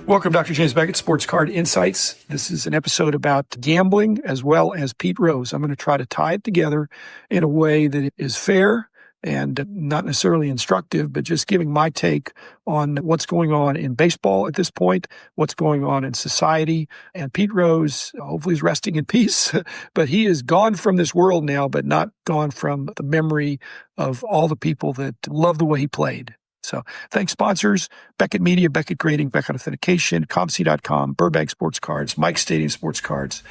Welcome, Dr. James Beckett, Sports Card Insights. This is an episode about gambling as well as Pete Rose. I'm going to try to tie it together in a way that is fair and not necessarily instructive, but just giving my take on what's going on in baseball at this point, what's going on in society. And Pete Rose, hopefully, is resting in peace, but he is gone from this world now, but not gone from the memory of all the people that love the way he played. So thanks, sponsors, Beckett Media, Beckett Grading, Beckett Authentication, ComC.com, Burbank Sports Cards, Mike Stadium Sports Cards,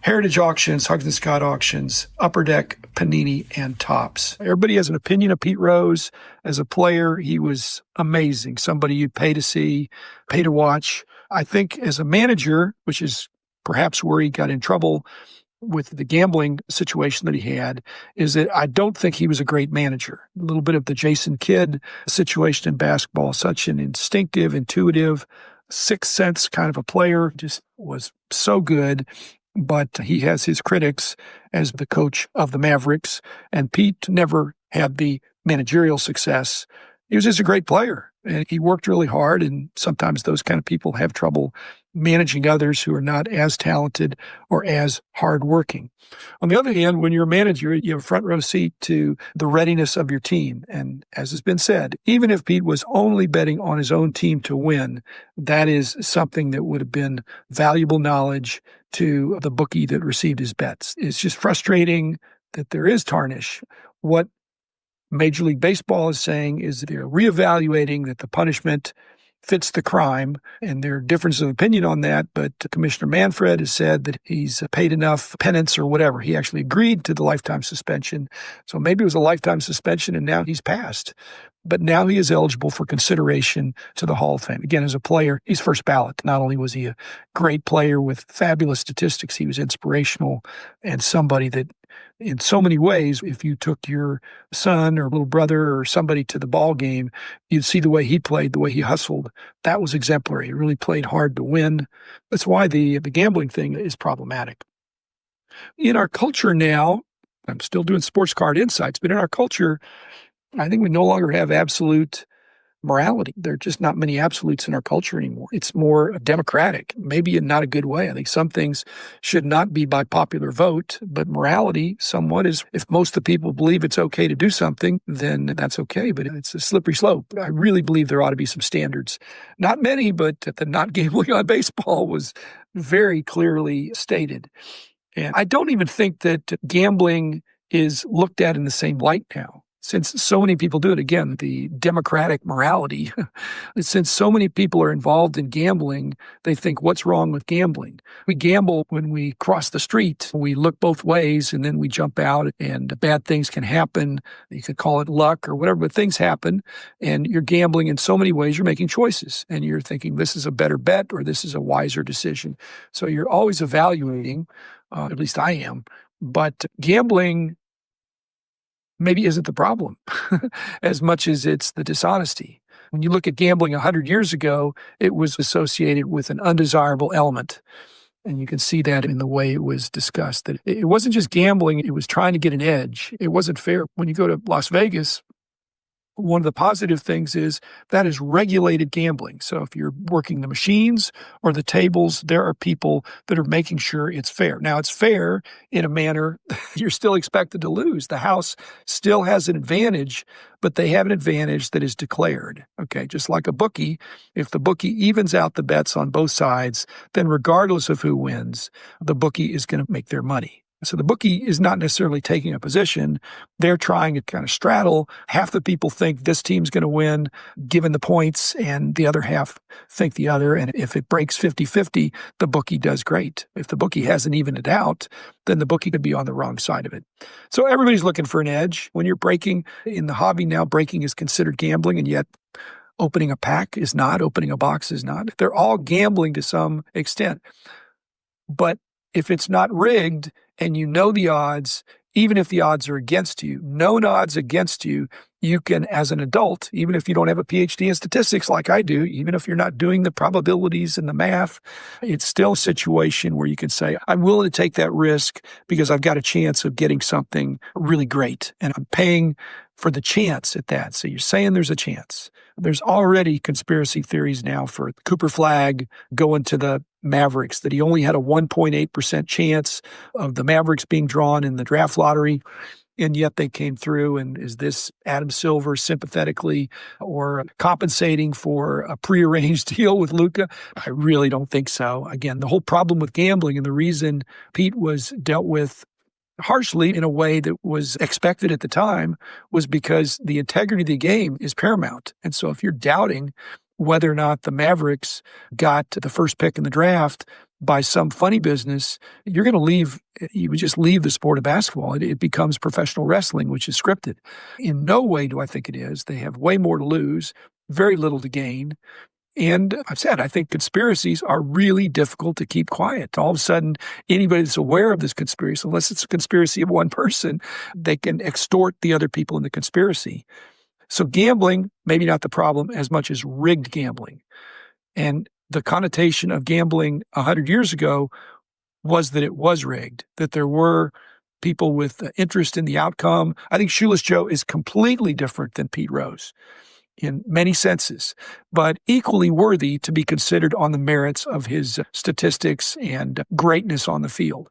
Heritage Auctions, Huggins and Scott Auctions, Upper Deck, Panini, and Topps. Everybody has an opinion of Pete Rose. As a player, he was amazing, somebody you'd pay to see, pay to watch. I think as a manager, which is perhaps where he got in trouble with the gambling situation that he had, is that I don't think he was a great manager. A little bit of the Jason Kidd situation in basketball, such an instinctive, intuitive, sixth sense kind of a player, just was so good. But he has his critics as the coach of the Mavericks, and Pete never had the managerial success. He was just a great player, and he worked really hard, and sometimes those kind of people have trouble managing others who are not as talented or as hardworking. On the other hand, when you're a manager, you have a front row seat to the readiness of your team. And as has been said, even if Pete was only betting on his own team to win, that is something that would have been valuable knowledge to the bookie that received his bets. It's just frustrating that there is tarnish. What Major League Baseball is saying is that they're reevaluating that the punishment fits the crime, and there are differences of opinion on that, but Commissioner Manfred has said that he's paid enough penance or whatever. He actually agreed to the lifetime suspension. So maybe it was a lifetime suspension, and now he's passed. But now he is eligible for consideration to the Hall of Fame. Again, as a player, he's first ballot. Not only was he a great player with fabulous statistics, he was inspirational and somebody that in so many ways, if you took your son or little brother or somebody to the ball game, you'd see the way he played, the way he hustled. That was exemplary. He really played hard to win. That's why the gambling thing is problematic. In our culture now, I'm still doing Sports Card Insights, but in our culture, I think we no longer have absolute morality. There are just not many absolutes in our culture anymore. It's more democratic, maybe in not a good way. I think some things should not be by popular vote, but morality somewhat is, if most of the people believe it's okay to do something, then that's okay, but it's a slippery slope. I really believe there ought to be some standards. Not many, but the not gambling on baseball was very clearly stated. And I don't even think that gambling is looked at in the same light now. Since so many people do it, again, the democratic morality, since so many people are involved in gambling, they think, what's wrong with gambling? We gamble when we cross the street. We look both ways, and then we jump out, and bad things can happen. You could call it luck or whatever, but things happen, and you're gambling in so many ways. You're making choices, and you're thinking, this is a better bet or this is a wiser decision. So you're always evaluating, at least I am, but gambling maybe isn't the problem as much as it's the dishonesty. When you look at gambling 100 years ago, it was associated with an undesirable element. And you can see that in the way it was discussed, that it wasn't just gambling, it was trying to get an edge. It wasn't fair. When you go to Las Vegas, one of the positive things is that is regulated gambling. So if you're working the machines or the tables, there are people that are making sure it's fair. Now, it's fair in a manner you're still expected to lose. The house still has an advantage, but they have an advantage that is declared. Okay, just like a bookie, if the bookie evens out the bets on both sides, then regardless of who wins, the bookie is going to make their money. So the bookie is not necessarily taking a position. They're trying to kind of straddle. Half the people think this team's going to win given the points, and the other half think the other. And if it breaks 50-50, the bookie does great. If the bookie hasn't evened it out, then the bookie could be on the wrong side of it. So everybody's looking for an edge. When you're breaking in the hobby now, breaking is considered gambling, and yet opening a pack is not, opening a box is not. They're all gambling to some extent. But if it's not rigged and you know the odds, even if the odds are against you, known odds against you, you can, as an adult, even if you don't have a PhD in statistics like I do, even if you're not doing the probabilities and the math, it's still a situation where you can say, I'm willing to take that risk because I've got a chance of getting something really great, and I'm paying for the chance at that. So you're saying there's a chance. There's already conspiracy theories now for Cooper Flagg going to the Mavericks, that he only had a 1.8% chance of the Mavericks being drawn in the draft lottery. And yet they came through. And is this Adam Silver sympathetically or compensating for a prearranged deal with Luka? I really don't think so. Again, the whole problem with gambling and the reason Pete was dealt with harshly in a way that was expected at the time was because the integrity of the game is paramount. And so if you're doubting whether or not the Mavericks got the first pick in the draft by some funny business, you would just leave the sport of basketball. It becomes professional wrestling, which is scripted. In no way do I think it is. They have way more to lose, very little to gain. And I've said, I think conspiracies are really difficult to keep quiet. All of a sudden, anybody that's aware of this conspiracy, unless it's a conspiracy of one person, they can extort the other people in the conspiracy. So gambling, maybe not the problem as much as rigged gambling. And the connotation of gambling 100 years ago was that it was rigged, that there were people with interest in the outcome. I think Shoeless Joe is completely different than Pete Rose in many senses, but equally worthy to be considered on the merits of his statistics and greatness on the field.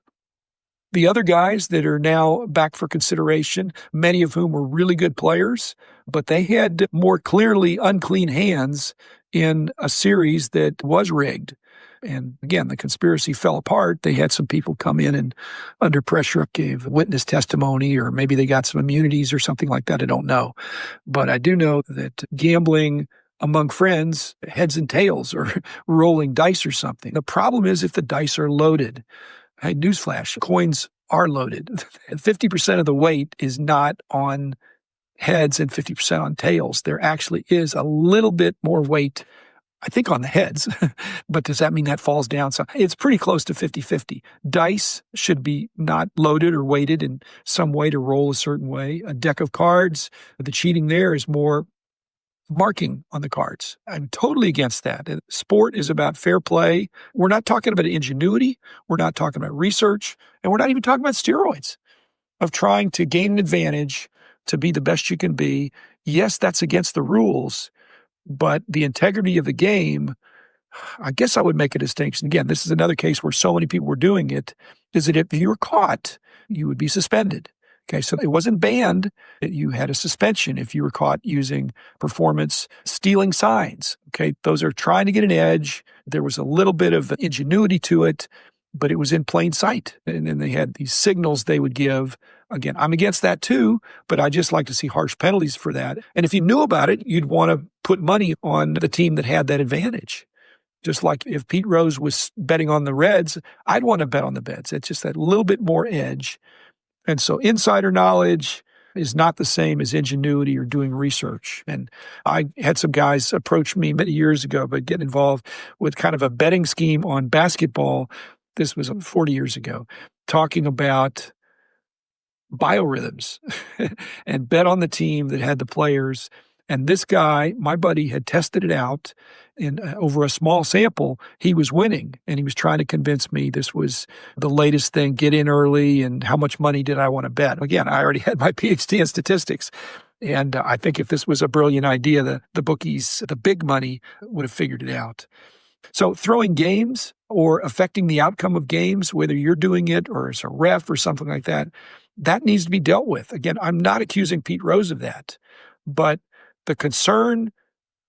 The other guys that are now back for consideration, many of whom were really good players, but they had more clearly unclean hands in a series that was rigged. And again, the conspiracy fell apart. They had some people come in and under pressure gave witness testimony, or maybe they got some immunities or something like that. I don't know. But I do know that gambling among friends, heads and tails, or rolling dice or something. The problem is if the dice are loaded. Hey, newsflash, coins are loaded. 50% of the weight is not on heads and 50% on tails. There actually is a little bit more weight, I think, on the heads. But does that mean that falls down? So it's pretty close to 50-50. Dice should be not loaded or weighted in some way to roll a certain way. A deck of cards, the cheating there is more marking on the cards. I'm totally against that. Sport is about fair play. We're not talking about ingenuity. We're not talking about research. And we're not even talking about steroids of trying to gain an advantage to be the best you can be. Yes, that's against the rules, but the integrity of the game, I guess I would make a distinction. Again, this is another case where so many people were doing it, is that if you were caught, you would be suspended. Okay, so it wasn't banned. You had a suspension if you were caught using performance stealing signs. Okay, those are trying to get an edge. There was a little bit of ingenuity to it, but it was in plain sight. And then they had these signals they would give. Again, I'm against that too, but I just like to see harsh penalties for that. And if you knew about it, you'd want to put money on the team that had that advantage. Just like if Pete Rose was betting on the Reds, I'd want to bet on the Reds. It's just that little bit more edge. And so insider knowledge is not the same as ingenuity or doing research. And I had some guys approach me many years ago, but get involved with kind of a betting scheme on basketball. This was 40 years ago, talking about biorhythms and bet on the team that had the players. And this guy, my buddy, had tested it out in over a small sample. He was winning, and he was trying to convince me this was the latest thing, get in early, and how much money did I want to bet? Again, I already had my PhD in statistics, and I think if this was a brilliant idea, the bookies, the big money, would have figured it out. So throwing games or affecting the outcome of games, whether you're doing it or as a ref or something like that, that needs to be dealt with. Again, I'm not accusing Pete Rose of that, but the concern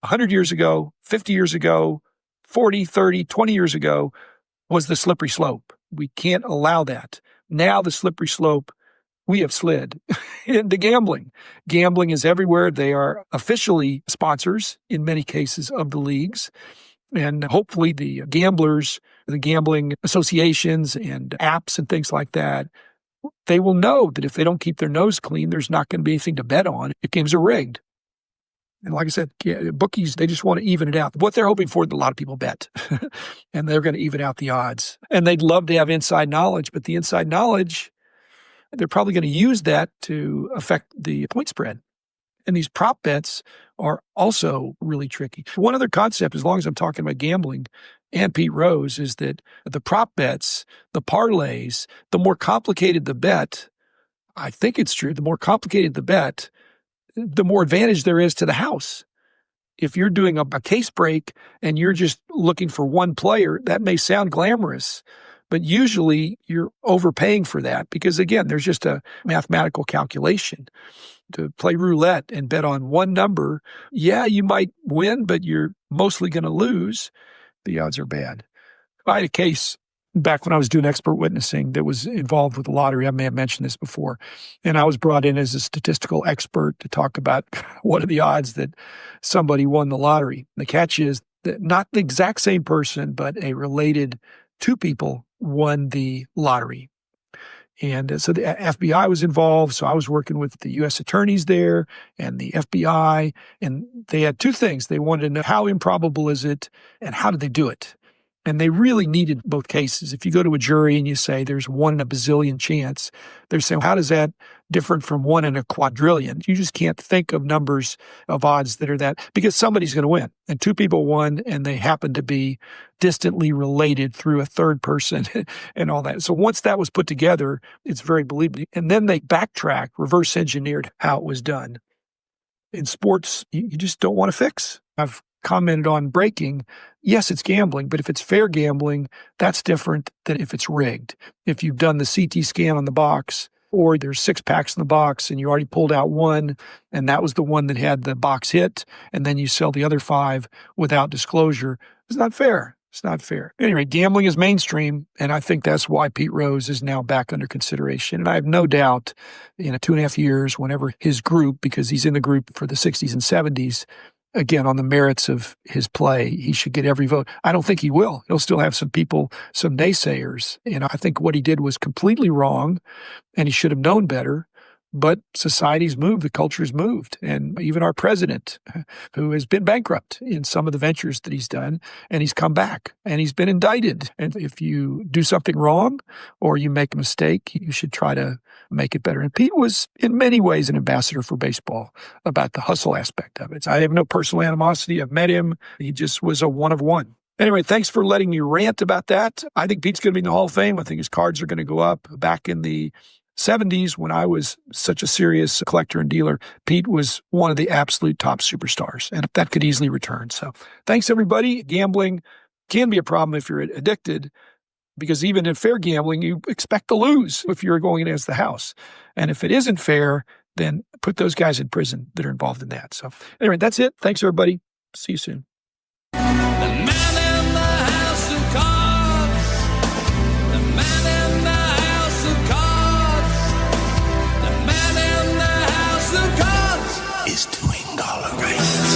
100 years ago, 50 years ago, 40, 30, 20 years ago was the slippery slope. We can't allow that. Now the slippery slope, we have slid into gambling. Gambling is everywhere. They are officially sponsors in many cases of the leagues. And hopefully the gamblers, the gambling associations and apps and things like that, they will know that if they don't keep their nose clean, there's not going to be anything to bet on if games are rigged. And like I said, bookies, they just want to even it out. What they're hoping for, a lot of people bet, and they're going to even out the odds. And they'd love to have inside knowledge, but the inside knowledge, they're probably going to use that to affect the point spread. And these prop bets are also really tricky. One other concept, as long as I'm talking about gambling and Pete Rose, is that the prop bets, the parlays, the more complicated the bet, I think it's true, the more complicated the bet, the more advantage there is to the house. If you're doing a case break and you're just looking for one player, that may sound glamorous, but usually you're overpaying for that because, again, there's just a mathematical calculation. To play roulette and bet on one number, yeah, you might win, but you're mostly going to lose. The odds are bad. I had a case back when I was doing expert witnessing that was involved with the lottery. I may have mentioned this before. And I was brought in as a statistical expert to talk about what are the odds that somebody won the lottery. The catch is that not the exact same person, but a related two people won the lottery. And so the FBI was involved. So I was working with the U.S. attorneys there and the FBI. And they had two things. They wanted to know how improbable is it and how did they do it? And they really needed both cases. If you go to a jury and you say there's 1 in a bazillion chance, they're saying, how does that different from 1 in a quadrillion? You just can't think of numbers of odds that are that, because somebody's going to win. And two people won, and they happen to be distantly related through a third person and all that. So once that was put together, it's very believable. And then they backtracked, reverse engineered how it was done. In sports, you just don't want to fix. I've commented on breaking. Yes, it's gambling, but if it's fair gambling, that's different than if it's rigged. If you've done the CT scan on the box, or there's 6 packs in the box and you already pulled out one, and that was the one that had the box hit, and then you sell the other 5 without disclosure, it's not fair. It's not fair. Anyway, gambling is mainstream, and I think that's why Pete Rose is now back under consideration. And I have no doubt in 2.5 years, whenever his group, because he's in the group for the 60s and 70s, again, on the merits of his play, he should get every vote. I don't think he will. He'll still have some people, some naysayers. And I think what he did was completely wrong, and he should have known better. But society's moved, the culture's moved. And even our president, who has been bankrupt in some of the ventures that he's done, and he's come back, and he's been indicted. And if you do something wrong or you make a mistake, you should try to make it better. And Pete was, in many ways, an ambassador for baseball about the hustle aspect of it. I have no personal animosity. I've met him. He just was a one of one. Anyway, thanks for letting me rant about that. I think Pete's going to be in the Hall of Fame. I think his cards are going to go up. Back in the 70s, when I was such a serious collector and dealer, Pete was one of the absolute top superstars, and that could easily return. So thanks, everybody. Gambling can be a problem if you're addicted, because even in fair gambling, you expect to lose if you're going against the house. And if it isn't fair, then put those guys in prison that are involved in that. So anyway, that's it. Thanks, everybody. See you soon. The man in the house of cards. The man in the house of cards. The man in the house of cards is doing all right.